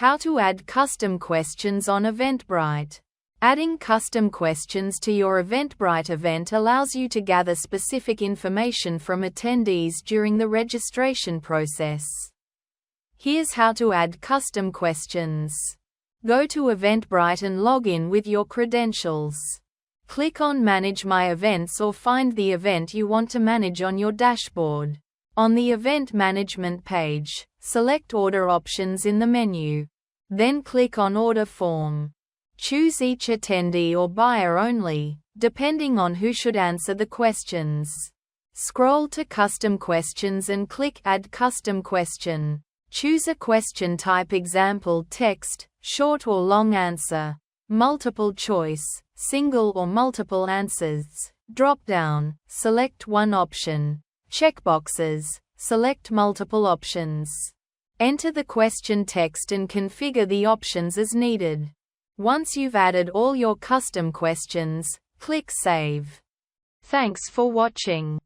How to add custom questions on Eventbrite. Adding custom questions to your Eventbrite event allows you to gather specific information from attendees during the registration process. Here's how to add custom questions. Go to Eventbrite and log in with your credentials. Click on Manage My Events or find the event you want to manage on your dashboard. On the Event Management page, select Order options in the menu. Then click on Order Form. Choose each attendee or buyer only, depending on who should answer the questions. Scroll to Custom Questions and click Add Custom Question. Choose a question type, example text, short or long answer, multiple choice, single or multiple answers, dropdown, select one option, checkboxes, select multiple options. Enter the question text and configure the options as needed. Once you've added all your custom questions, click Save. Thanks for watching.